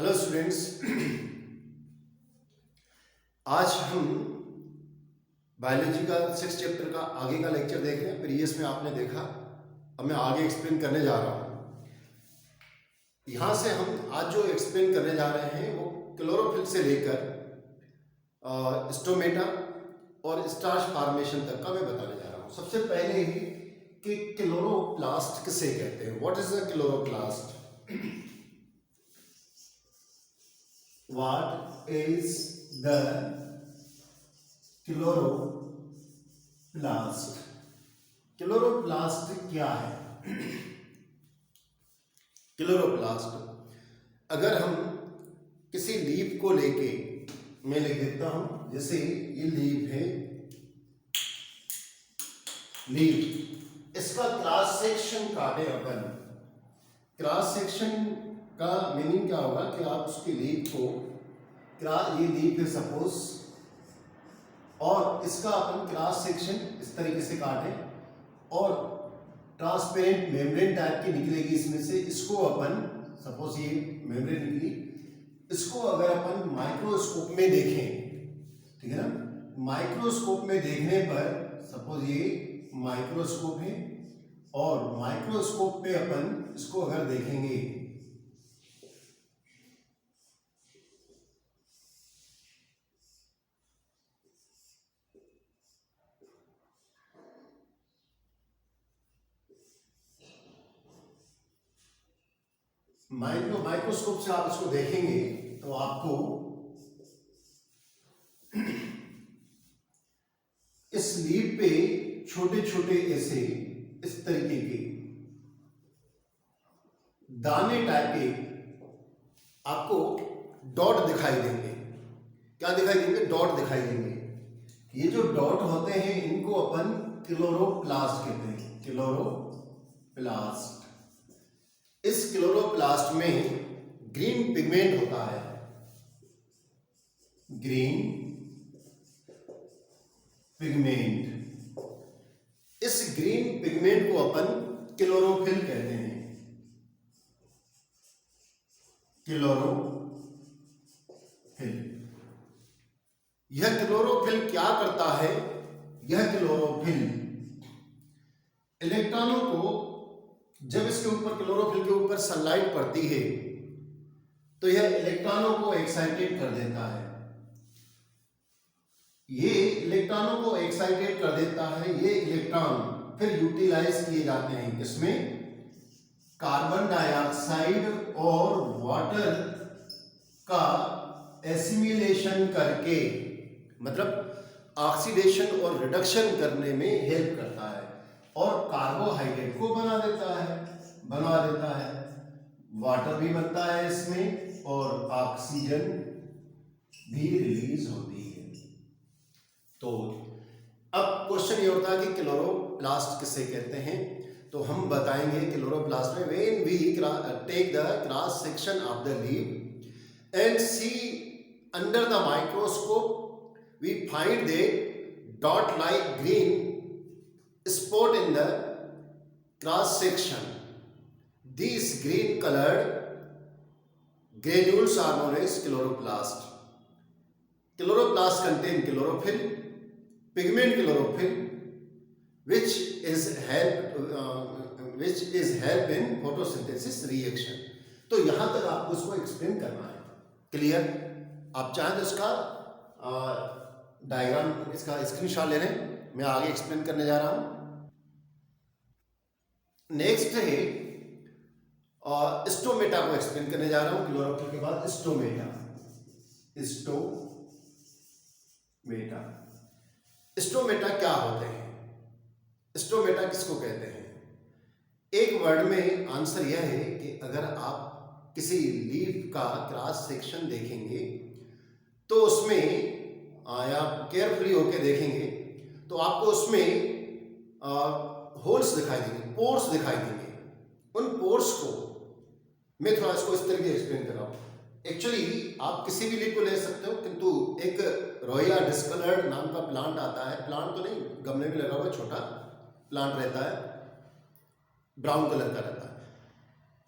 Hello students. आज हम biology का 6 चैप्टर का आगे का लेक्चर देख रहे हैं। प्रीवियस में आपने देखा, अब मैं आगे एक्सप्लेन करने जा रहा हूँ। यहाँ से हम आज जो एक्सप्लेन करने जा रहे हैं वो क्लोरोफिल से लेकर स्टोमेटा और स्टार्च फॉर्मेशन तक का मैं बताने जा रहा हूँ। सबसे पहले ही कि क्लोरोप्लास्ट किसे कहते हैं, what is a chloroplast. What is the chloroplast? Chloroplast क्या है? क्लोरोप्लास्ट अगर हम किसी लीफ को लेके, मैं लिख देता हूं, जैसे ये लीफ है, लीफ, इसका क्रॉस सेक्शन काटे अपन। क्रॉस सेक्शन का मीनिंग क्या होगा कि आप उसकी लीफ को, ये लीफ है सपोज, और इसका अपन क्रॉस सेक्शन इस तरीके से काटें और ट्रांसपेरेंट मेम्ब्रेन टाइप की निकलेगी इसमें से। इसको अपन, सपोज ये मेम्ब्रेन निकली, इसको अगर अपन माइक्रोस्कोप में देखें, ठीक है ना, माइक्रोस्कोप में देखने पर सपोज ये माइक्रोस्कोप है और माइक्रोस्कोप पे अपन इसको अगर देखेंगे, माइक्रोस्कोप से आप इसको देखेंगे तो आपको इस लीफ पे छोटे छोटे ऐसे इस तरीके के दाने टाइप के आपको डॉट दिखाई देंगे। क्या दिखाई देंगे? डॉट दिखाई देंगे। ये जो डॉट होते हैं इनको अपन क्लोरोप्लास्ट कहते हैं। क्लोरोप्लास्ट। इस क्लोरोप्लास्ट में ग्रीन पिगमेंट होता है। Green pigment. इस ग्रीन पिगमेंट को अपन क्लोरोफिल कहते हैं। क्लोरोफिल। यह क्लोरोफिल क्या करता है? यह क्लोरोफिल इलेक्ट्रॉनों को, जब इसके ऊपर, क्लोरोफिल के ऊपर सनलाइट पड़ती है तो यह इलेक्ट्रॉनों को एक्साइटेड कर देता है। ये इलेक्ट्रॉनों को एक्साइटेड कर देता है। ये इलेक्ट्रॉन फिर यूटिलाइज किए जाते हैं किसमें? कार्बन डाइऑक्साइड और वाटर का एसिमिलेशन करके, मतलब ऑक्सीडेशन और रिडक्शन करने में हेल्प करता है और कार्बोहाइड्रेट को बना देता है। वाटर भी बनता है इसमें और ऑक्सीजन भी रिलीज होती है। तो अब क्वेश्चन ये होता है कि क्लोरोप्लास्ट किसे कहते हैं। तो हम बताएंगे क्लोरोप्लास्ट में, when we take the cross section of the leaf and see under the microscope, we find the dot like green spot in the cross section. These green colored granules are known as chloroplast. Chloroplast contain chlorophyll, pigment chlorophyll, which is help in photosynthesis reaction. तो यहां तक आपको इसको explain करना है। Clear? आप चाहें तो इसका डायग्राम, इसका स्क्रीनशॉट ले लें, मैं आगे एक्सप्लेन करने जा रहा हूं। नेक्स्ट है स्टोमेटा को एक्सप्लेन करने जा रहा हूं। क्लोरोफिल के बाद स्टोमेटा। स्टोमेटा क्या होते हैं? स्टोमेटा किसको कहते हैं? एक वर्ड में आंसर यह है कि अगर आप किसी लीफ का क्रॉस सेक्शन देखेंगे तो उसमें आप केयरफुली होके देखेंगे तो आपको उसमें होल्स दिखाई देंगे, पोर्स दिखाई देंगे। उन पोर्स को मैं थोड़ा इसको इस तरीके एक्सप्लेन कर रहा हूँ। एक्चुअली आप किसी भी लीफ को ले सकते हो, किंतु एक रोया डिस्कलर्ड नाम का प्लांट आता है। प्लांट तो नहीं, गमले में लगा हुआ छोटा प्लांट रहता है, ब्राउन कलर का रहता है।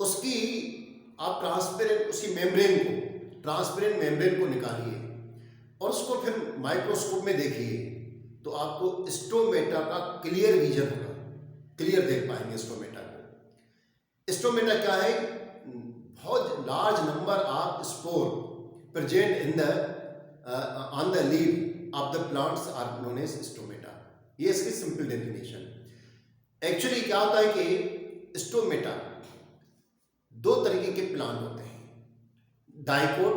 उसकी आप ट्रांसपेरेंट उसकी मेम्ब्रेन को, ट्रांसपेरेंट मेम्ब्रेन को निकालिए और उसको फिर माइक्रोस्कोप में देखिए तो आपको स्टोमेटा का क्लियर विजन होगा, क्लियर देख पाएंगे स्टोमेटा को। स्टोमेटा क्या है? बहुत large number of spore present in the on the leaf of the plants are known as stomata. ये इसकी सिंपल डेफिनेशन। एक्चुअली क्या होता है कि स्टोमेटा दो तरीके के प्लांट होते हैं। डाइकोट,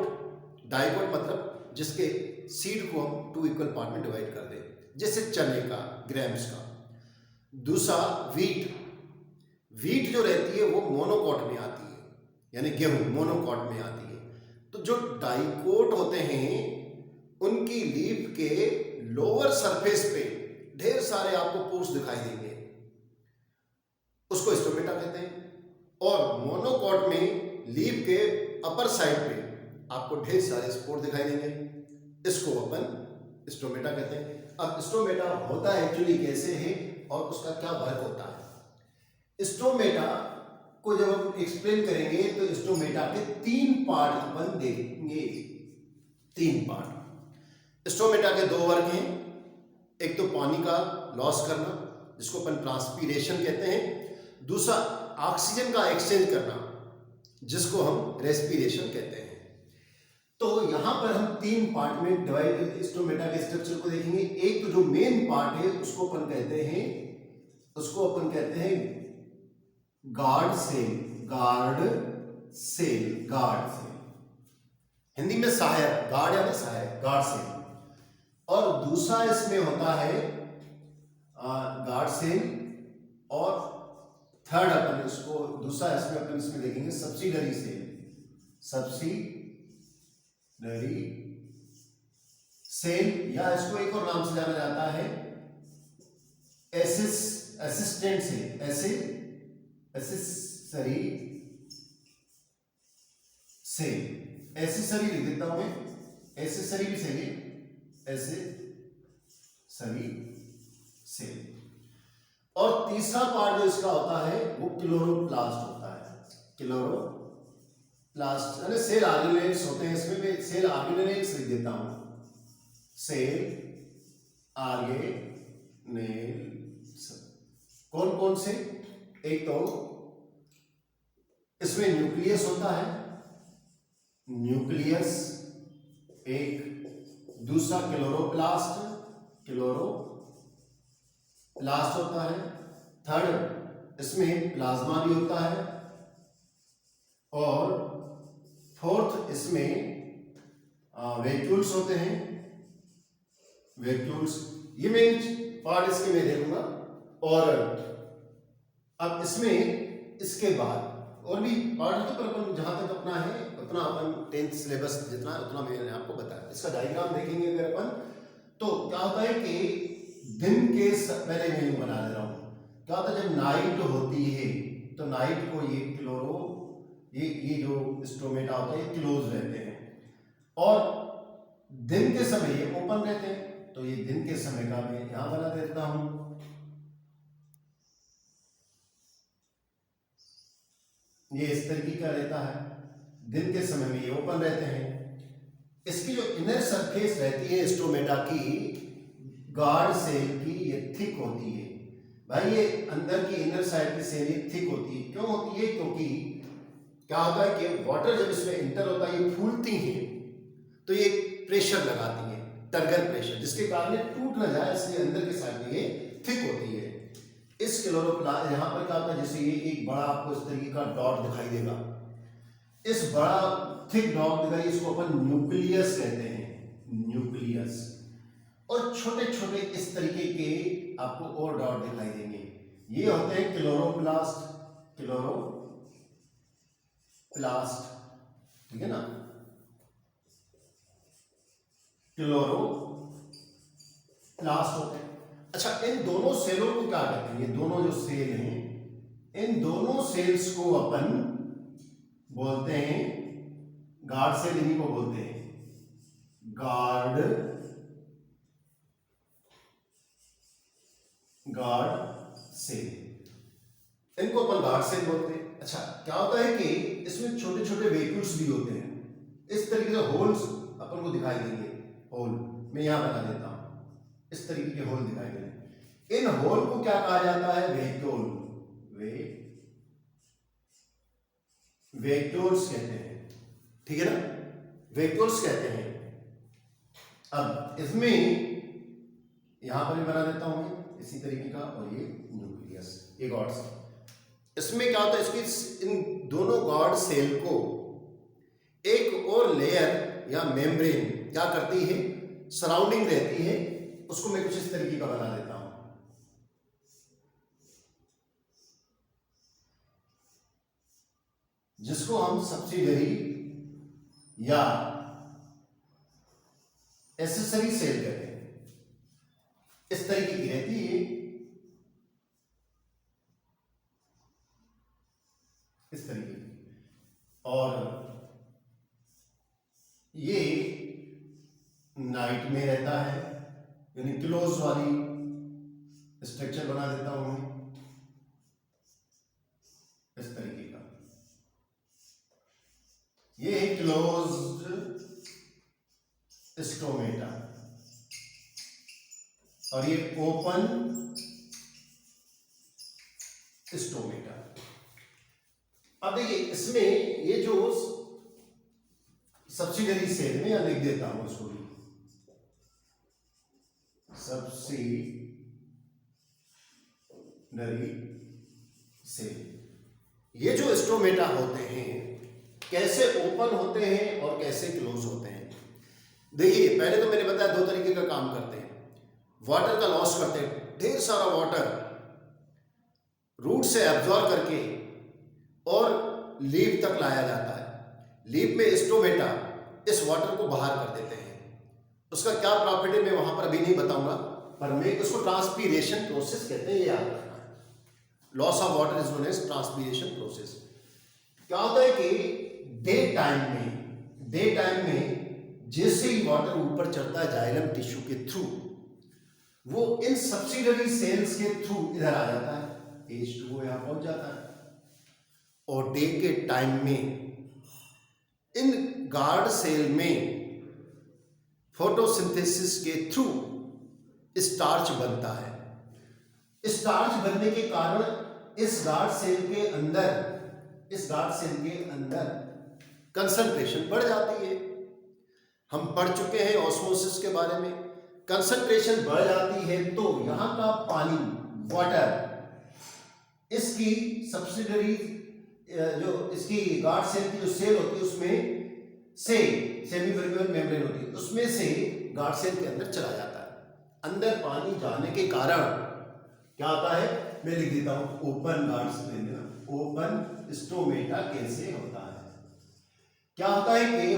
डाइकोट मतलब जिसके सीड को हम 2 इक्वल पार्ट में डिवाइड कर दें, जैसे चने का, ग्रैम्स का। दूसरा वीट, वीट जो रहती है वो मोनोकॉट में आती है, यानी गेहूं मोनोकॉट में आती है। तो जो डाइकोट होते हैं उनकी लीफ के लोअर सरफेस पे ढेर सारे आपको पोर्स दिखाई देंगे, उसको स्टोमेटा कहते हैं। और मोनोकॉट में लीफ के अपर साइड पे आपको ढेर सारे स्पोर दिखाई देंगे, इसको अपन स्टोमेटा कहते हैं। अब स्टोमेटा होता एक्चुअली कैसे है और उसका क्या वर्क होता है? स्टोमेटा को जब हम एक्सप्लेन करेंगे तो स्टोमेटा के 3 पार्ट अपन देखेंगे। 3 पार्ट। स्टोमेटा के 2 वर्क हैं। एक तो पानी का लॉस करना जिसको अपन ट्रांसपीरेशन कहते हैं, दूसरा ऑक्सीजन का एक्सचेंज करना जिसको हम रेस्पिरेशन कहते हैं। तो यहां पर हम 3 पार्ट में डिवाइड स्टोमेटा के स्ट्रक्चर को देखेंगे। एक तो जो मेन पार्ट है उसको अपन कहते हैं guard cell, guard cell, guard cell, Hindi में सहायक, गार्ड यानी सहायक, गार्ड सेल। और दूसरा इसमें होता है गार्ड सेल, और थर्ड अपन इसको दूसरा इसमें अपन इसमें देखेंगे सब्सिडरी सेल, सब्सिडरी सेल, या इसको एक और नाम से जाना जाता है assistant cell, accessory cell, accessory लिख देता हूं मैं, एसेसरी भी सही है, एसेसरी सेल। और तीसरा पार्ट जो इसका होता है वो क्लोरोप्लास्ट होता है। क्लोरोप्लास्ट यानी सेल ऑर्गेनेल्स होते हैं, इसमें मैं सेल ऑर्गेनेल्स लिख देता हूं, सेल ऑर्गेनेल्स। कौन कौन से? एक तो इसमें न्यूक्लियस होता है, न्यूक्लियस एक, दूसरा क्लोरोप्लास्ट, क्लोरोप्लास्ट होता है, थर्ड इसमें प्लाज्मा भी होता है, और फोर्थ इसमें वैक्यूल्स होते हैं, वैक्यूल्स। ये मेन पार्ट इसके मैं देखूंगा। और अब इसमें इसके बाद और भी पार्ट है, पर अपन जहां तक अपना है उतना अपन 10th सिलेबस जितना है उतना मैंने आपको बताया। इसका डायग्राम देखेंगे अगर अपन, तो क्या होता है कि दिन के पहले मैं यूं बना दे रहा हूं। क्या होता है जब नाइट होती है तो नाइट को ये क्लोरो, ये जो स्टोमेटा होता है ये क्लोज रहते हैं, और दिन के समय ये ओपन रहते हैं। तो ये दिन के समय का मैं यहां बना देता हूं। ये इस तरीके का रहता है, दिन के समय में ये ओपन रहते हैं। इसकी जो इनर सरफेस रहती है स्टोमेटा की, गार्ड सेल की, ये थिक होती है। भाई ये अंदर की इनर साइड की सेल ये थिक होती है। क्यों होती है? क्योंकि क्या होता है कि वाटर जब इसमें इंटर होता है, ये फूलती है तो ये प्रेशर लगाती है, टर्गर प्रेशर, जिसके कारण ये टूट ना जाए, इसलिए अंदर के साइड में ये थिक होती है। इस क्लोरोप्लास्ट यहां पर क्या होता है, जैसे ये एक बड़ा आपको इस तरीके का डॉट दिखाई देगा, इस बड़ा थिक डॉट दिखाई, इसको अपन न्यूक्लियस कहते हैं, न्यूक्लियस। और छोटे छोटे इस तरीके के आपको और डॉट दिखाई देंगे, ये होते हैं क्लोरोप्लास्ट, क्लोरोप्लास्ट, ठीक है ना, क्लोरोप्लास्ट होते हैं। अच्छा, इन दोनों सेलों को क्या कहते हैं? ये दोनों जो सेल हैं, इन दोनों सेल्स को अपन बोलते हैं गार्ड सेल, इन्हीं को बोलते हैं गार्ड सेल। इनको अपन गार्ड सेल बोलते हैं। अच्छा, क्या होता है कि इसमें छोटे छोटे वेहिकल्स भी होते हैं, इस तरीके से होल्स अपन को दिखाई देंगे। होल मैं यहां बना देता हूं, इस तरीके के होल दिखाई देंगे। इन होल को क्या कहा जाता है? वेक्यूल, वेक्यूल्स कहते हैं, ठीक है ना, वेक्यूल्स कहते हैं। अब इसमें यहां पर भी बना देता हूं इसी तरीके का, और ये न्यूक्लियस, ये गॉड सेल। इसमें क्या होता है, इसकी इन दोनों गॉड सेल को एक और लेयर या मेम्ब्रेन क्या करती है, सराउंडिंग रहती है। उसको मैं कुछ इस तरीके का बना देता हूं, जिसको हम सब्सिडरी या एसेसरी सेल कहते हैं। इस तरीके की रहती है, इस तरीके की, और ये नाइट में रहता है, यानी क्लोज वाली स्ट्रक्चर बना देता हूं मैं इस तरीके का। ये है क्लोज्ड स्टोमेटा, और ये ओपन स्टोमेटा। अब देखिए इसमें ये जो सब्सिडरी सेल में, या लिख देता हूं उसको भी, सब्सिडरी सेल। ये जो स्टोमेटा होते हैं कैसे ओपन होते हैं और कैसे क्लोज होते हैं। देखिए पहले तो मैंने बताया दो तरीके का काम करते हैं, वाटर का लॉस करते हैं, ढेर सारा वाटर रूट से एब्जॉर्ब करके और लीफ तक लाया जाता है। लीफ में स्टोमेटा इस वाटर को बाहर कर देते हैं। उसका क्या प्रॉफिट है मैं वहां पर अभी नहीं बताऊंगा, पर मैं उसको ट्रांसपीरेशन प्रोसेस कहते हैं, ये याद रखना है। Loss of water is known as transpiration process. क्या होता है कि डे टाइम में जैसे ही वाटर ऊपर चढ़ता है जाइलम टिश्यू के थ्रू, वो इन सब्सिडरी सेल्स के थ्रू इधर आ जाता है, H2O यहां पहुंच जाता है। और डे के टाइम में इन गार्ड सेल में फोटोसिंथेसिस के थ्रू स्टार्च बनता है। स्टार्च बनने के कारण इस गार्ड सेल के अंदर कंसंट्रेशन बढ़ जाती है। हम पढ़ चुके हैं ऑस्मोसिस के बारे में। कंसंट्रेशन बढ़ जाती है तो यहां का पानी, वाटर, इसकी सब्सिडरी जो इसकी गार्ड सेल की जो सेल होती है उसमें से सेमीफेरिकल मेम्ब्रेन होती है, उसमें से गार्ड सेल के अंदर चला जाता है। अंदर पानी जाने के कारण क्या होता है, मैं लिख देता हूं open guard cell, open stomata कैसे होता है। क्या होता है कि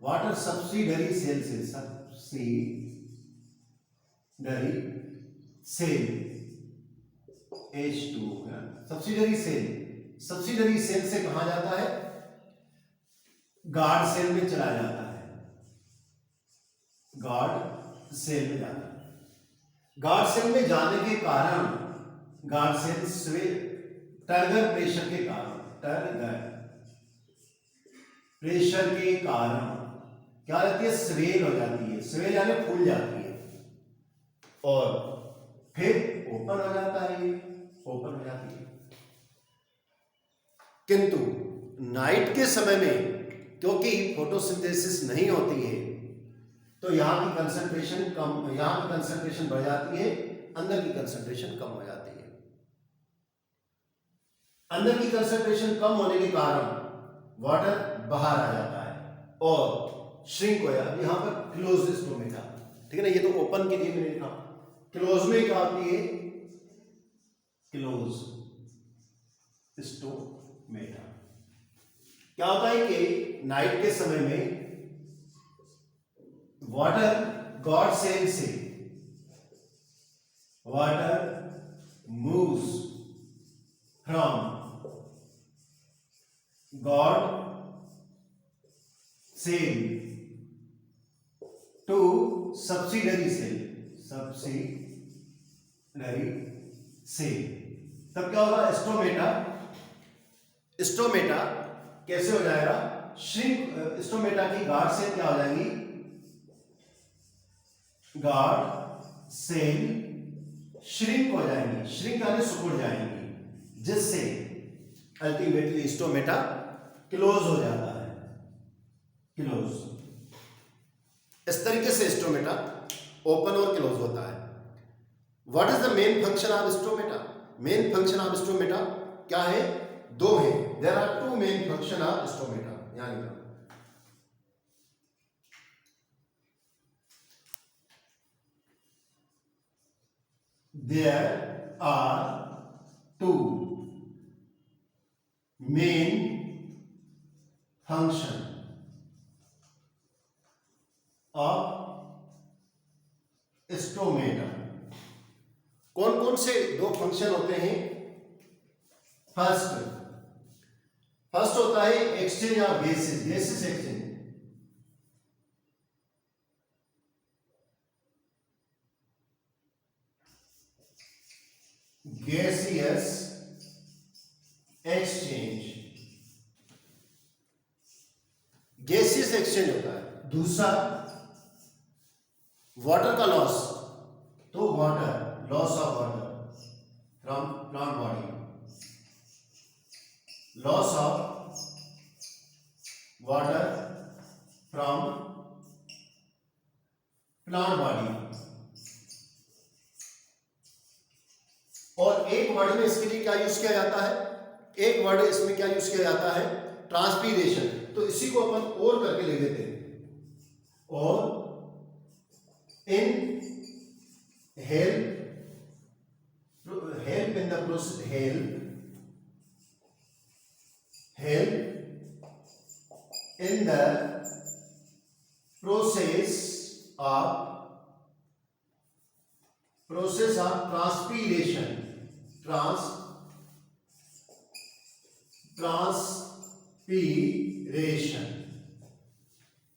water subsidiary cell H2O, subsidiary cell से कहां जाता है, गार्ड सेल में चला जाता है, गार्ड सेल में जाता है। गार्ड सेल में जाने के कारण गार्ड सेल टर्गर प्रेशर के कारण क्या रहती है, स्वेल हो जाती है, स्वेल यानी फूल जाती है, और फिर ओपन हो जाता है, ये ओपन हो जाती है। किंतु नाइट के समय में क्योंकि फोटोसिंथेसिस नहीं होती है तो यहां की कंसंट्रेशन बढ़ जाती है, अंदर की कंसंट्रेशन कम हो जाती है। अंदर की कंसंट्रेशन कम होने के कारण वाटर बाहर आ जाता है और श्रिंक हो जाता है। यहां पर क्लोज स्टोमेटा, ठीक है ना, ये तो ओपन के लिए मैंने लिखा। क्लोज में क्या आती है, क्लोज स्टोमेटा। क्या होता है कि नाइट के समय में वाटर गॉड सेल से water moves from guard cell to subsidiary cell तब क्या होगा, स्टोमेटा। स्टोमेटा कैसे हो जाएगा, श्रिंक। स्टोमेटा की गार्ड सेल क्या हो जाएंगी, गार्ड सेल श्रिंक हो जाएंगी, श्रिंक यानी सिकुड़ जाएंगी, जिससे अल्टीमेटली स्टोमेटा क्लोज हो जाता है, क्लोज। इस तरीके से स्टोमेटा ओपन और क्लोज होता है। What is the main function of stomata? Main function of stomata क्या है, दो है। There are two main function of stomata, यानी there are two main function of stomata. कौन कौन से दो फंक्शन होते हैं? फर्स्ट होता है exchange of gases, gases exchange. Gaseous exchange, gaseous exchange होता है। दूसरा वाटर का लॉस, तो water, loss of water from plant body, loss of water from plant body. और एक वर्ड में इसके लिए क्या यूज किया जाता है, एक वर्ड इसमें क्या यूज किया जाता है, ट्रांसपीरेशन। तो इसी को अपन और करके ले देते हैं, और इन help in the process, help in the process of transpiration,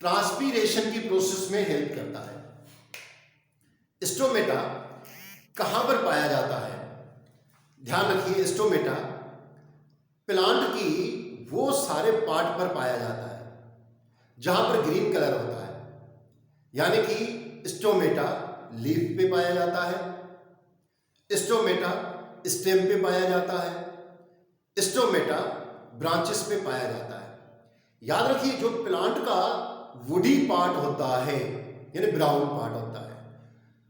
transpiration की प्रोसेस में हेल्प करता है। स्टोमेटा कहां पर पाया जाता है? ध्यान रखिए, स्टोमेटा प्लांट की वो सारे पार्ट पर पाया जाता है जहां पर ग्रीन कलर होता है, यानी कि स्टोमेटा लीफ पे पाया जाता है, स्टोमेटा स्टेम पे पाया जाता है, स्टोमेटा ब्रांचेस पे पाया जाता है। याद रखिए, जो प्लांट का वुडी पार्ट होता है, यानी ब्राउन पार्ट होता है,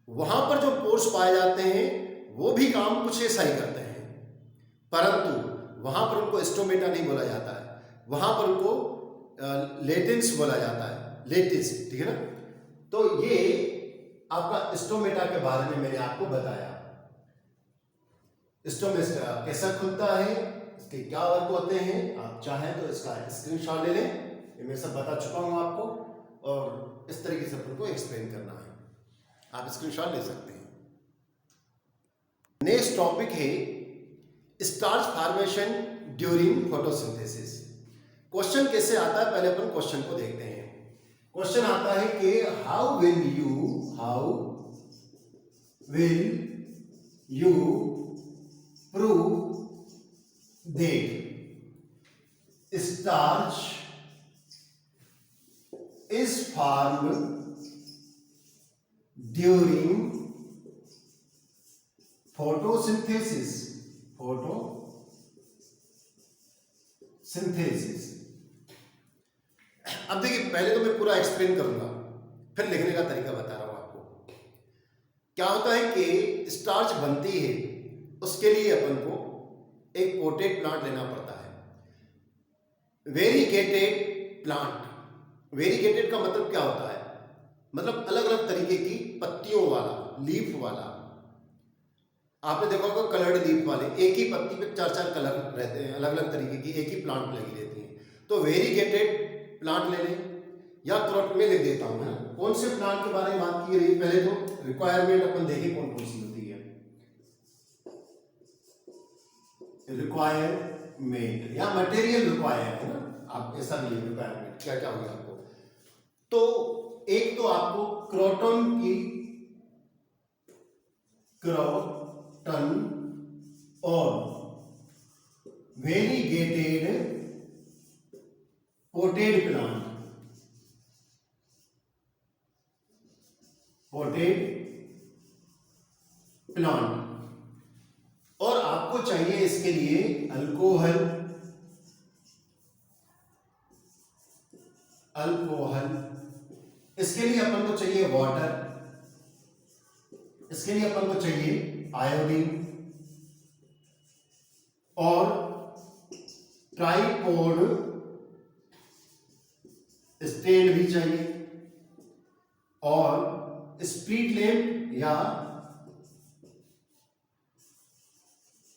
वहां पर जो पोर्स पाए जाते हैं वो भी काम कुछ ऐसा ही करते हैं, परंतु वहां पर उनको स्टोमेटा नहीं बोला जाता है, वहां पर उनको लेटेंस बोला जाता है, लेटिस, ठीक है ना। तो ये आपका स्टोमेटा के बारे में मैंने आपको बताया। स्टोमेटा कैसा खुलता है, इसके क्या वर्क होते हैं, आप चाहें तो इसका स्क्रीनशॉट ले लें, ये मैं सब बता चुका हूं आपको, और इस तरीके से आपको एक्सप्लेन करना है, आप स्क्रीनशॉट ले सकते हैं। नेक्स्ट टॉपिक है starch formation during photosynthesis. Question कैसे आता है, पहले अपन क्वेश्चन को देखते हैं। क्वेश्चन आता है कि how will you prove that starch is formed during photosynthesis, अब देखिए, पहले तो मैं पूरा एक्सप्लेन करूंगा, फिर लिखने का तरीका बता रहा हूं आपको। क्या होता है कि स्टार्च बनती है, उसके लिए अपन को एक पोटेड प्लांट लेना पड़ता है। वेरीगेटेड प्लांट, वेरीगेटेड का मतलब क्या होता है, मतलब अलग अलग तरीके की पत्तियों वाला, लीफ वाला। आपने देखा होगा कलर्ड लीफ वाले, एक ही पत्ती पे चार चार कलर रहते हैं, अलग अलग तरीके की, एक ही प्लांट लगी रहती है। तो वेरीगेटेड प्लांट ले लें, या क्रॉप में लिख देता हूं, है ना। कौन से प्लांट के बारे में बात की रही, पहले तो रिक्वायरमेंट अपन देखें कौन कौन सी होती है। रिक्वायरमेंट या मटेरियल रिक्वायर, है ना, आप ऐसा भी रिक्वायरमेंट क्या क्या होगा आपको। तो एक तो आपको क्रोटन और वेरीगेटेड पोटेड प्लांट। और आपको चाहिए इसके लिए अल्कोहल, इसके लिए अपन को चाहिए वाटर, इसके लिए अपन को चाहिए आयोडीन और ट्राइपोड स्टैंड भी चाहिए और स्प्रिट लैंप या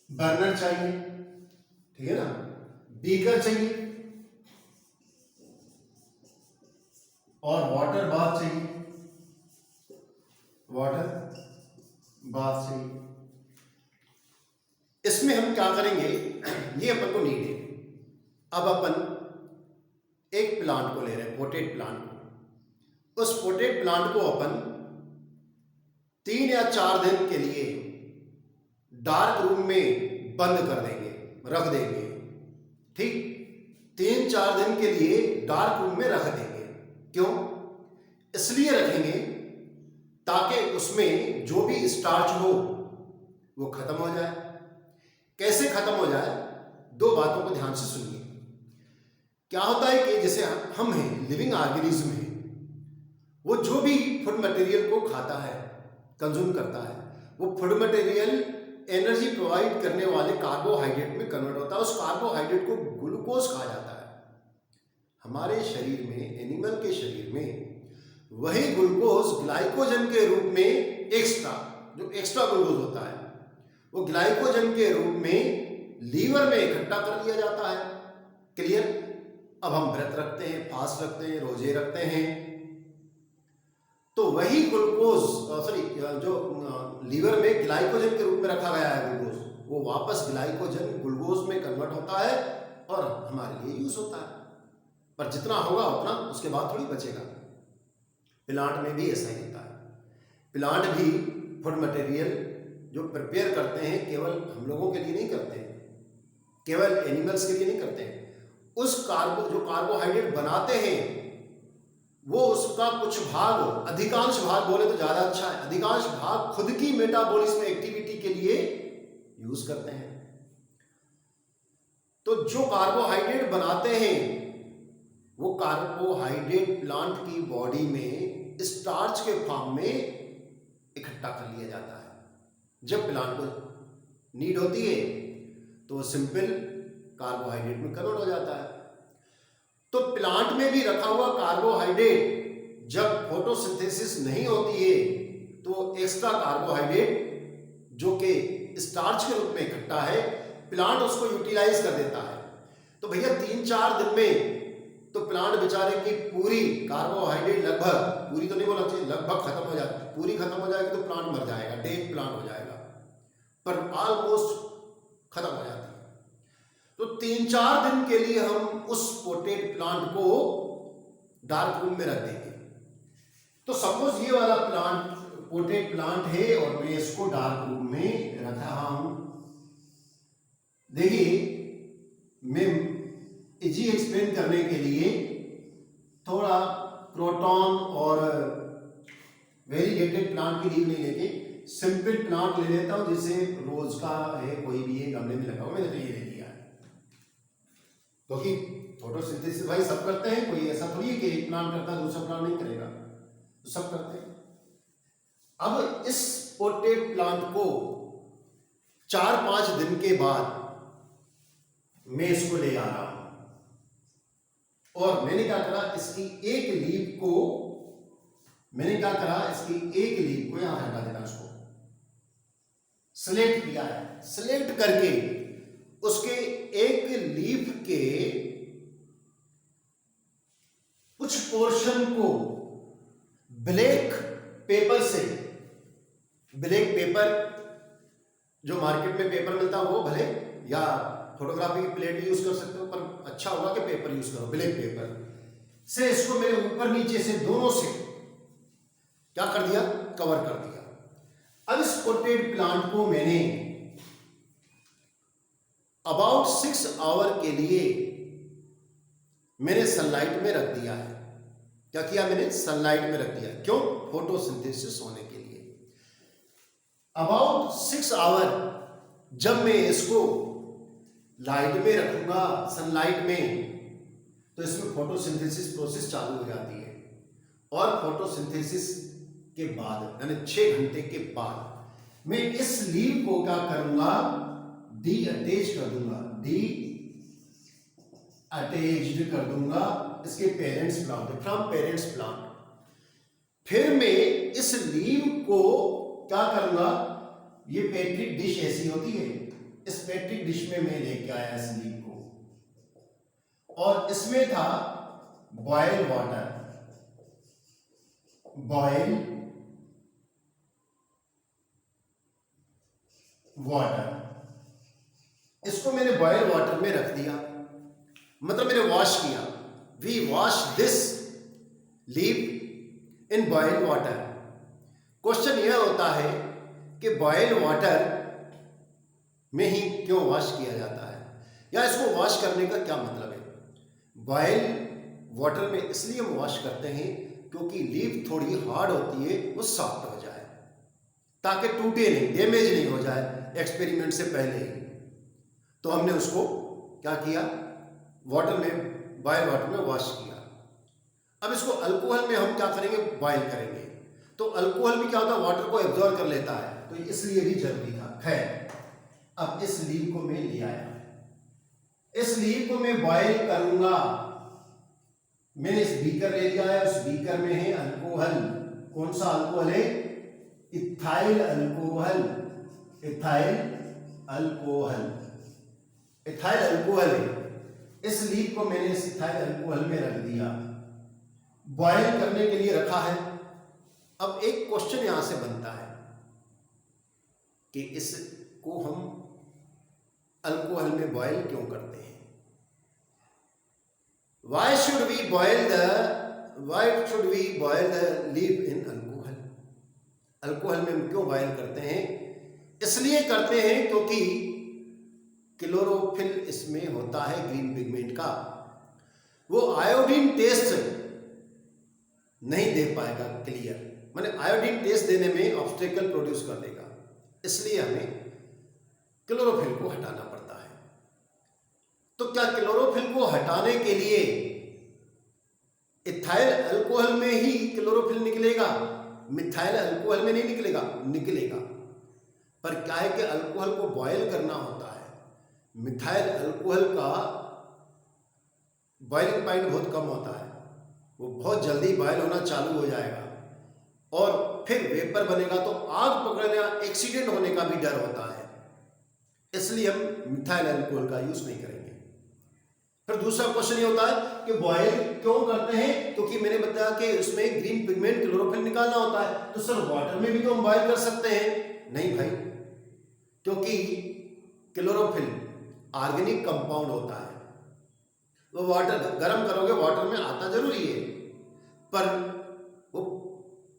बर्नर चाहिए, ठीक है ना, बीकर चाहिए और वाटर बाथ चाहिए, इसमें हम क्या करेंगे, ये अपन को नीड है। अब अपन एक प्लांट को ले रहे हैं, पोटेड प्लांट को। उस पोटेड प्लांट को अपन 3 या 4 दिन के लिए डार्क रूम में बंद कर देंगे, रख देंगे, ठीक। 3-4 दिन के लिए डार्क रूम में रख देंगे। क्यों? इसलिए रखेंगे ताकि उसमें जो भी स्टार्च हो वो खत्म हो जाए। कैसे खत्म हो जाए? 2 बातों को ध्यान से सुनिए। क्या होता है कि जैसे हम हैं, लिविंग ऑर्गेनिज्म है, वो जो भी फूड मटेरियल को खाता है, कंज्यूम करता है, वो फूड मटेरियल एनर्जी प्रोवाइड करने वाले कार्बोहाइड्रेट में कन्वर्ट होता है। उस कार्बोहाइड्रेट को ग्लूकोज कहा जाता है। हमारे शरीर में, एनिमल के शरीर में, वही ग्लूकोज ग्लाइकोजन के रूप में एक्स्ट्रा ग्लूकोज होता है, वो ग्लाइकोजन के रूप में लीवर में इकट्ठा कर लिया जाता है। क्लियर? अब हम व्रत रखते हैं, फास्ट रखते हैं, रोजे रखते हैं, तो वही ग्लूकोज जो लीवर में ग्लाइकोजन के रूप में रखा गया है ग्लूकोज, वो वापस ग्लाइकोजन ग्लूकोज में कन्वर्ट होता है और हमारे लिए यूज होता है। पर जितना होगा उतना उसके बाद थोड़ी बचेगा। प्लांट में भी ऐसा ही होता है। प्लांट भी फूड मटेरियल जो प्रिपेयर करते हैं केवल हम लोगों के लिए नहीं करते, केवल एनिमल्स के लिए नहीं करते हैं। उस जो कार्बोहाइड्रेट बनाते हैं वो उसका कुछ भाग, अधिकांश भाग बोले तो ज्यादा अच्छा है, अधिकांश भाग खुद की मेटाबॉलिज्म एक्टिविटी के लिए यूज करते हैं। तो जो कार्बोहाइड्रेट बनाते हैं वो कार्बोहाइड्रेट प्लांट की बॉडी में स्टार्च के फॉर्म में इकट्ठा कर लिया जाता है। जब प्लांट को नीड होती है तो वो सिंपल कार्बोहाइड्रेट में कन्वर्ट हो जाता है। तो प्लांट में भी रखा हुआ कार्बोहाइड्रेट जब फोटोसिंथेसिस नहीं होती है तो एक्स्ट्रा कार्बोहाइड्रेट जो कि स्टार्च के रूप में इकट्ठा है, प्लांट उसको यूटिलाइज कर देता है। तो भैया 3-4 दिन में तो प्लांट बेचारे की पूरी कार्बोहाइड्रेट लगभग, पूरी तो नहीं बोलना चाहिए, लगभग खत्म हो जाती, पूरी खत्म हो जाएगी तो प्लांट मर जाएगा, डेड प्लांट हो जाएगा, पर ऑलमोस्ट खत्म हो जाती है। तो 3-4 दिन के लिए हम उस पोटेड प्लांट को डार्क रूम में रख देंगे। तो सपोज ये वाला प्लांट पोटेड प्लांट है और मैं इसको डार्क रूम में रख रहा हूं। देखिए, मैं इजी एक्सप्लेन करने के लिए थोड़ा क्रोटॉन और वेरीगेटेड प्लांट की लीव नहीं लेके सिंपल प्लांट ले लेता हूं, जैसे रोज का है, कोई भी है, गमले में लगा हुआ, मैंने तो ये ले लिया है। क्योंकि फोटोसिंथेसिस भाई सब करते हैं, कोई ऐसा थोड़ी है कि एक प्लांट करता है दूसरा प्लांट नहीं करेगा, तो सब करते हैं। अब इस पोटेड प्लांट को 4-5 दिन के बाद मैं इसको ले आ रहा हूं और मैंने क्या करा, इसकी एक लीफ को यहां हटा देना, उसको सिलेक्ट किया है। सिलेक्ट करके उसके एक लीफ के कुछ पोर्शन को ब्लैक पेपर से, ब्लैक पेपर जो मार्केट में पेपर मिलता है वो भले, या फोटोग्राफी की प्लेट यूज कर सकते हो, पर अच्छा होगा कि पेपर यूज करो, ब्लैक पेपर से इसको मैंने ऊपर नीचे से दोनों से क्या कर दिया, कवर कर दिया। अब इस पोटेड प्लांट को मैंने अबाउट 6 आवर के लिए मैंने सनलाइट में रख दिया है। क्या किया मैंने? सनलाइट में रख दिया। क्यों? फोटोसिंथेसिस होने के लिए। अबाउट 6 आवर जब मैं इसको लाइट में रखूंगा, सनलाइट में, तो इसमें फोटोसिंथेसिस प्रोसेस चालू हो जाती है। और फोटोसिंथेसिस के बाद यानी 6 घंटे के बाद मैं इस लीव को क्या करूंगा? डी अटैच कर दूंगा, डी अटैच्ड कर दूंगा इसके parents plant, from parents plant. फिर मैं इस लीव को क्या करूंगा? ये पेट्रिक डिश ऐसी होती है, इस पेट्रिक डिश में मैं लेके आया इस लीव को, और इसमें था बॉयल वाटर, बॉयल वाटर। इसको मैंने बॉयल वाटर में रख दिया, मतलब मैंने वॉश किया। We wash this leave in boiled water. Question यह होता है कि बॉइल्ड वाटर में ही क्यों वॉश किया जाता है, या इसको वॉश करने का क्या मतलब है? बॉइल्ड वाटर में इसलिए हम वॉश करते हैं क्योंकि लीव थोड़ी हार्ड होती है, वो सॉफ्ट हो जाए, ताकि टूटे नहीं, डैमेज नहीं हो जाए एक्सपेरिमेंट से पहले ही। तो हमने उसको क्या किया? वाटर में, बॉयल वाटर में वॉश किया। अब इसको अल्कोहल में हम क्या करेंगे? बॉयल करेंगे। तो अल्कोहल भी क्या होता है? वाटर को एब्जॉर्ब कर लेता है, तो इसलिए भी जरूरी था। खैर, अब इस लीव को मैं ले आया, इस लीव को मैं बॉयल करूंगा। मैंने इस बीकर ले लिया है, उस बीकर में है अल्कोहल। कौन सा अल्कोहल है? Ethyl alcohol, ethyl alcohol, ethyl alcohol है। इस लीव को मैंने इस इथाइल अल्कोहल में रख दिया, बॉयल करने के लिए रखा है। अब एक क्वेश्चन यहां से बनता है कि इसको हम अल्कोहल में बॉयल क्यों करते हैं? Why should we boil the leaf in alcohol? Alcohol में हम क्यों बॉयल करते हैं? इसलिए करते हैं क्योंकि क्लोरोफिल इसमें होता है ग्रीन पिगमेंट का, वो आयोडीन टेस्ट नहीं दे पाएगा क्लियर, माने आयोडीन टेस्ट देने में ऑब्स्टेकल प्रोड्यूस कर देगा, इसलिए हमें क्लोरोफिल को हटाना पड़ता है। तो क्या क्लोरोफिल को हटाने के लिए इथाइल अल्कोहल में ही क्लोरोफिल निकलेगा, मिथाइल अल्कोहल में नहीं निकलेगा? निकलेगा, पर क्या है कि अल्कोहल को बॉयल करना होता है। मिथाइल अल्कोहल का बॉइलिंग पॉइंट बहुत कम होता है, वो बहुत जल्दी बॉयल होना चालू हो जाएगा और फिर वेपर बनेगा, तो आग पकड़ने या एक्सीडेंट होने का भी डर होता है, इसलिए हम मिथाइल अल्कोहल का यूज नहीं करेंगे। फिर दूसरा क्वेश्चन ये होता है कि बॉयल क्यों करते हैं? क्योंकि मैंने बताया कि उसमें ग्रीन पिगमेंट क्लोरोफिल निकालना होता है। तो सर वाटर में भी तो हम बॉयल कर सकते हैं? नहीं भाई, क्योंकि क्लोरोफिल ऑर्गेनिक कंपाउंड होता है, वो वाटर गर्म करोगे वाटर में आता जरूरी है, पर वो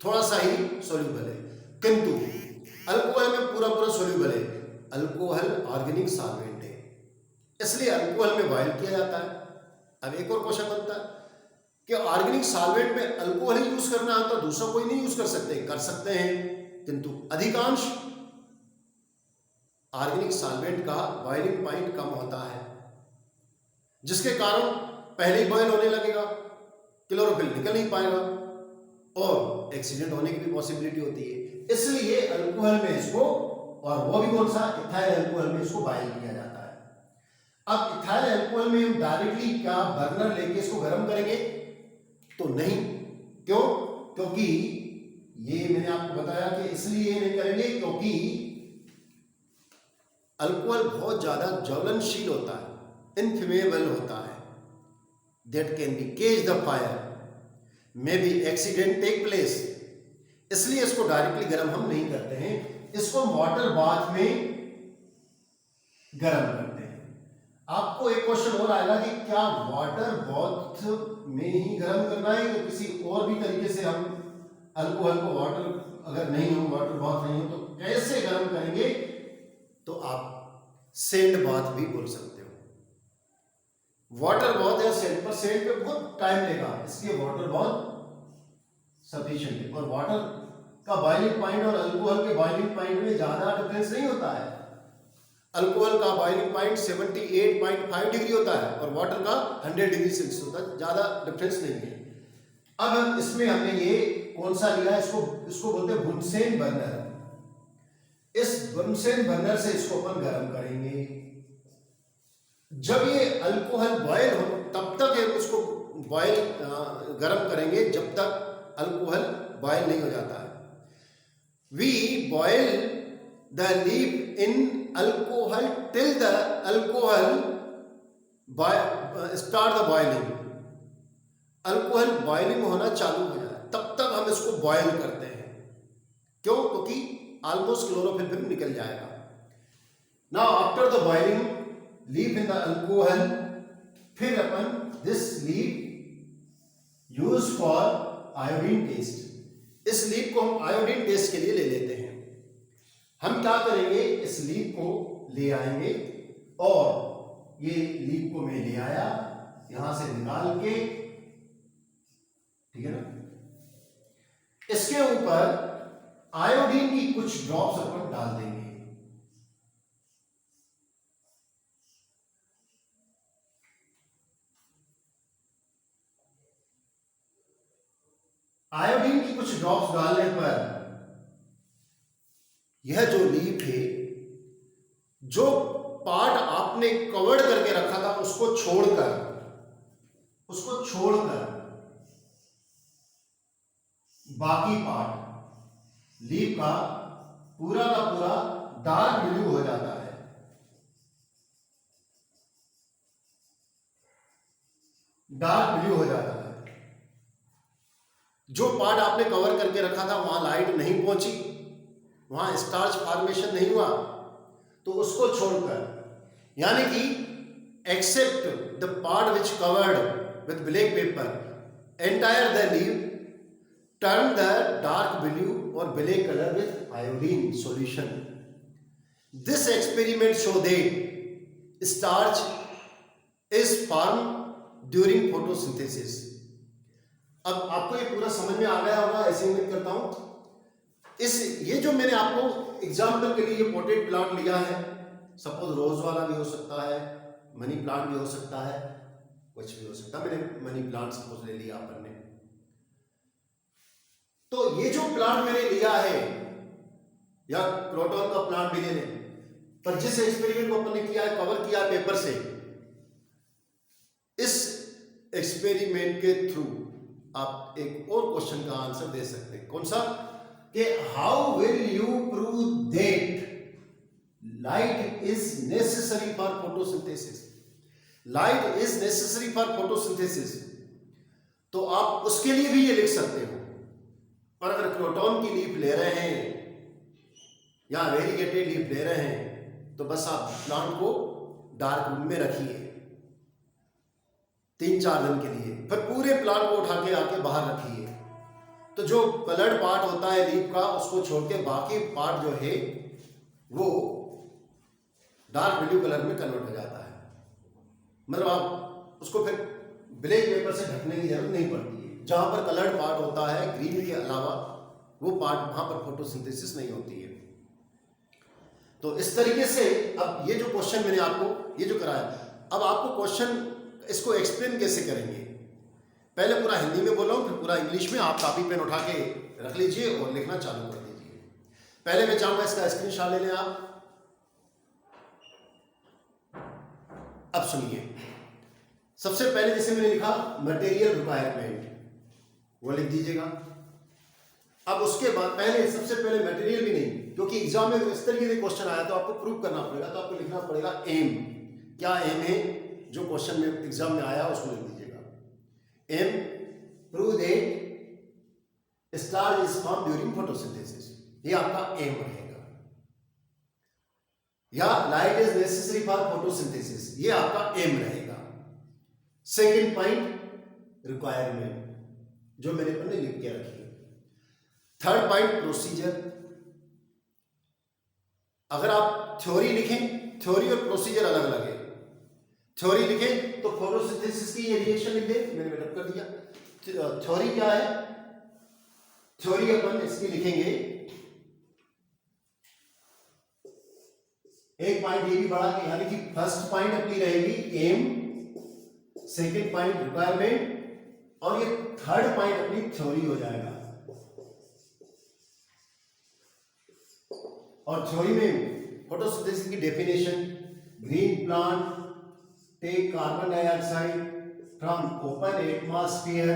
थोड़ा सा ही सोल्यूबल है, किंतु अल्कोहल में पूरा पूरा सोल्यूबल है। अल्कोहल ऑर्गेनिक सॉल्वेंट है, इसलिए अल्कोहल में बॉयल किया जाता है। अब एक और क्वेश्चन बनता है कि ऑर्गेनिक सॉल्वेंट में अल्कोहल ही यूज करना है तो दूसरा कोई नहीं यूज कर सकते? कर सकते हैं, किंतु अधिकांश ऑर्गेनिक सॉल्वेंट का बॉइलिंग पॉइंट कम होता है, जिसके कारण पहले ही बॉयल होने लगेगा, क्लोरोफिल निकल नहीं पाएगा और एक्सीडेंट होने की भी पॉसिबिलिटी होती है। इसलिए अल्कोहल में इसको, और वो भी कौन सा? इथाइल अल्कोहल में इसको बॉयल किया जाता है। अब इथाइल अल्कोहल में हम डायरेक्टली क्या बर्नर लेके इसको गर्म करेंगे? तो नहीं। क्यों? क्योंकि ये मैंने आपको बताया कि इसलिए नहीं करेंगे क्योंकि अल्कोहल बहुत ज्यादा ज्वलनशील होता है, इनफ्लेमेबल होता है, that can be catch the fire, may be accident take place, इसलिए इसको डायरेक्टली गर्म हम नहीं करते हैं, इसको वाटर बाथ में गर्म करते हैं। आपको एक क्वेश्चन और आएगा कि क्या वाटर बाथ में ही गर्म करना है या किसी और भी तरीके से हम अल्कोहल को, वाटर अगर नहीं हो, वाटर बाथ नहीं हो तो कैसे गर्म करेंगे? तो आप सैंड बाथ भी बोल सकते हो। वाटर बाथ या सैंड, पर सैंड पे बहुत टाइम लेगा, इसलिए वाटर बाथ सफिशिएंट है। और वाटर का बॉइलिंग पॉइंट और अल्कोहल के बॉइलिंग पॉइंट में ज्यादा डिफरेंस नहीं होता है। अल्कोहल का बॉइलिंग पॉइंट 78.5 डिग्री होता है और वाटर का 100 डिग्री सेल्सियस होता है, ज्यादा डिफरेंस नहीं है। अब इसमें हमने ये कौन सा लिया, इसको बोलते हैं बुनसेन बर्नर। इस बुनसेन बर्नर से इसको अपन गर्म करेंगे। जब ये अल्कोहल बॉयल हो तब तक उसको बॉयल गर्म करेंगे जब तक अल्कोहल बॉयल नहीं हो जाता है। We boil the leaf in alcohol till the alcohol start the boiling. Alcohol boiling होना चालू हो जाए तब तक हम इसको बॉयल करते हैं। क्यों? क्योंकि ऑलमोस्ट क्लोरोफिल निकल जाएगा। Now after the boiling leaf in the alcohol, फिर अपन this leaf use for iodine test. इस लीफ को हम आयोडीन टेस्ट के लिए ले लेते हैं। हम क्या करेंगे, इस लीफ को ले आएंगे और ये लीफ को मैं ले आया यहां से निकाल के, ठीक है ना। इसके ऊपर आयोडीन की कुछ ड्रॉप्स अपन डाल देंगे। आयोडीन की कुछ ड्रॉप्स डालने पर यह जो लीफ है, जो पार्ट आपने कवर्ड करके रखा था उसको छोड़कर बाकी पार्ट लीफ का पूरा डार्क ब्लू हो जाता है। डार्क ब्लू हो जाता है। जो पार्ट आपने कवर करके रखा था वहां लाइट नहीं पहुंची, वहां स्टार्च फॉर्मेशन नहीं हुआ, तो उसको छोड़कर, यानी कि except the part which covered with black paper, entire the leaf turn the dark blue और black colour with iodine solution. This experiment show that starch is form during photosynthesis. अब आपको ये पूरा समझ में आ गया होगा, ऐसे उम्मीद करता हूं। ये जो मैंने आपको एग्जाम्पल के लिए ये पोटेड प्लांट लिया है, सपोज रोज वाला भी हो सकता है, मनी प्लांट भी हो सकता है, कुछ भी हो सकता है। मैंने मनी प्लांट सपोज ले लिया अपन ने। तो ये जो प्लांट मैंने लिया है, या क्रोटन का प्लांट भी ले लें, पर जिस एक्सपेरिमेंट को अपन ने किया है, कवर किया है पेपर से, इस एक्सपेरिमेंट के थ्रू आप एक और क्वेश्चन का आंसर दे सकते हैं। कौन सा? कि how will you prove that light is necessary for photosynthesis. Light is necessary for photosynthesis, तो आप उसके लिए भी ये लिख सकते हो। और अगर क्रोटन की लीफ ले रहे हैं या वेरीगेटेड लीफ ले रहे हैं, तो बस आप प्लांट को डार्क रूम में रखिए 3-4 दिन के लिए, फिर पूरे प्लांट को उठा के आके बाहर रखिए। तो जो कलर्ड पार्ट होता है लीफ का, उसको छोड़ के बाकी पार्ट जो है वो डार्क ब्लू कलर में कन्वर्ट हो जाता है। मतलब आप उसको फिर ब्लैक पेपर से ढकने की जरूरत नहीं पड़ती है। जहां पर कलर्ड पार्ट होता है ग्रीन के अलावा, वो पार्ट, वहां पर फोटोसिंथेसिस नहीं होती है। तो इस तरीके से अब ये जो क्वेश्चन मैंने आपको ये जो कराया, अब आपको क्वेश्चन इसको एक्सप्लेन कैसे करेंगे। पहले पूरा हिंदी में बोला हूं, फिर पूरा इंग्लिश में। आप कॉपी पेन उठा के रख लीजिए और लिखना चालू कर दीजिए। पहले मैं चाहूंगा इसका स्क्रीनशॉट ले लें आप। अब सुनिए, सबसे पहले जैसे मैंने लिखा मटेरियल रिक्वायरमेंट, वो लिख दीजिएगा। अब उसके बाद पहले, सबसे पहले मटेरियल भी नहीं, क्योंकि एग्जाम में इस तरीके से क्वेश्चन आया तो आपको प्रूव करना पड़ेगा, तो आपको लिखना पड़ेगा एम। क्या एम है? जो क्वेश्चन में एग्जाम में आया उसको लिख दीजिएगा। Aim, prove that star is form during photosynthesis, ये आपका एम रहेगा। या light is necessary for photosynthesis, ये आपका एम रहेगा। सेकेंड पॉइंट रिक्वायरमेंट, जो मैंने अपने लिख के रखी है। Third point procedure. अगर आप थ्योरी लिखें थ्योरी और प्रोसीजर अलग अलग है। थ्योरी लिखें तो फोटोसिंथेसिस की ये रिएक्शन लिख दें, मैंने रब कर दिया। थ्योरी क्या है? थ्योरी अपन इसकी लिखेंगे, एक पॉइंट ये भी बढ़ा के, यानी कि फर्स्ट पॉइंट अपनी रहेगी एम, सेकंड पॉइंट रिक्वायरमेंट, और ये थर्ड पॉइंट अपनी थ्योरी हो जाएगा। और थ्योरी में फोटोसिंथेसिस की definition, green plant take carbon dioxide from open atmosphere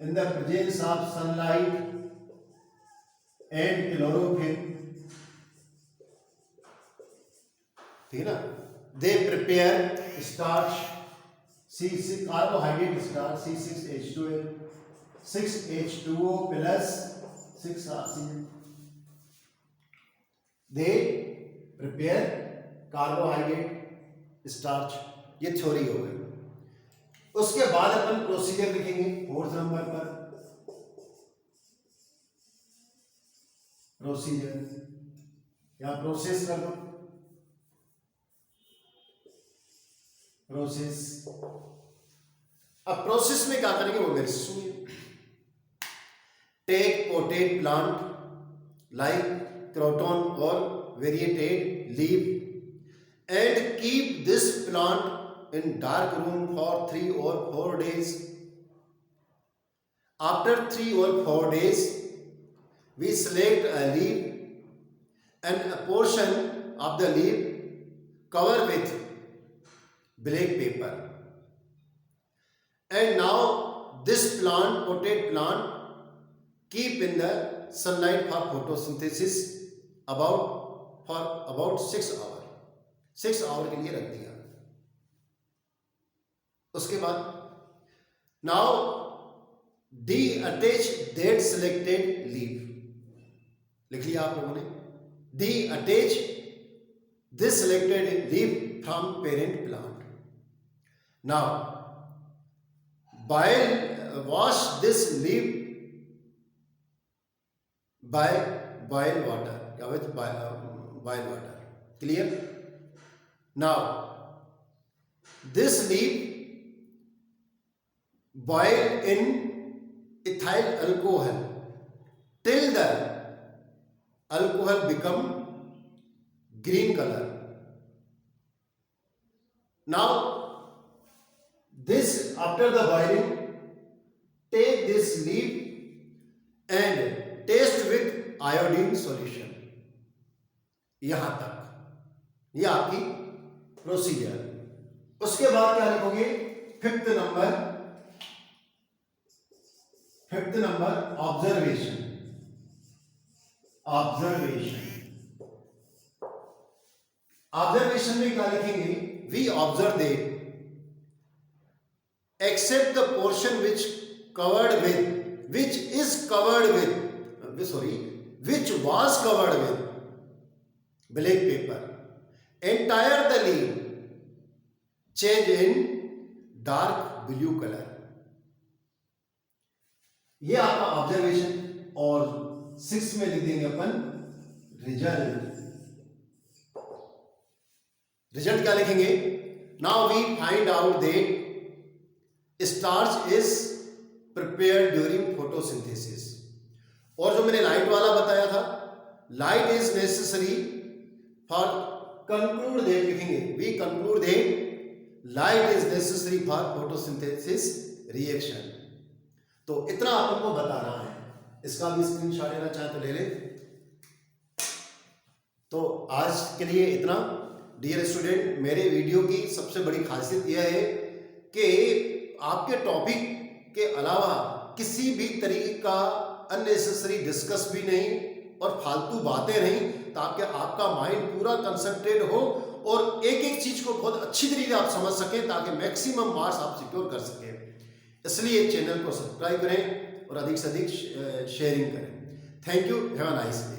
in the presence of sunlight and chlorophyll, ठीक है ना। They prepare starch, C6 carbohydrate starch, C6H12, 6H2O plus 6 oxygen. They prepare carbohydrate starch, ये theory हो गई। उसके बाद अपन procedure लिखेंगे 4th number पर। प्रोसीजर या प्रोसेस कर दो, प्रोसेस। अब प्रोसेस में क्या करेंगे वो मेरे से सुनिए। Take potted plant like croton और variegated leaf and keep this plant in dark room for 3 or 4 days. After 3 or 4 days, we select a leaf and a portion of the leaf cover with black paper. And now this plant, potted plant, keep in the sunlight for photosynthesis for about 6 hours. 6 hour के लिए रख दिया। उसके बाद now detach that selected leaf, लिख लिया आप लोगों ने। Detach this selected leaf from parent plant. Now wash this leaf by boil water या with boil water. Clear? Now, this leaf boil in ethyl alcohol till the alcohol become green color. Now, this after the boiling, take this leaf and taste with iodine solution. यहां तक ये आपकी procedure. उसके बाद क्या लिखोगे? 5th number observation. Observation में क्या लिखेंगे? We observe that except the portion which was covered with black paper, entire the leaf change in dark blue color। ये आपका ऑब्जर्वेशन। और 6 में लिख देंगे अपन रिजल्ट क्या लिखेंगे? Now we find out that starch is prepared during photosynthesis. और जो मैंने लाइट वाला बताया था, light is necessary for conclude that, लिखेंगे we conclude that light is necessary for photosynthesis reaction. तो इतना आपको बताना है। इसका भी स्क्रीनशॉट लेना चाहे तो ले ले। तो आज के लिए इतना। डियर स्टूडेंट, मेरे वीडियो की सबसे बड़ी खासियत यह है कि आपके टॉपिक के अलावा किसी भी तरीके का अननेसेसरी डिस्कस भी नहीं और फालतू बातें नहीं, ताकि आपका माइंड पूरा कंसंट्रेट हो और एक एक चीज को बहुत अच्छी तरीके आप समझ सकें, ताकि मैक्सिमम मार्क्स आप सिक्योर कर सकें। इसलिए चैनल को सब्सक्राइब करें और अधिक से अधिक शेयरिंग करें। Thank you, have a nice day.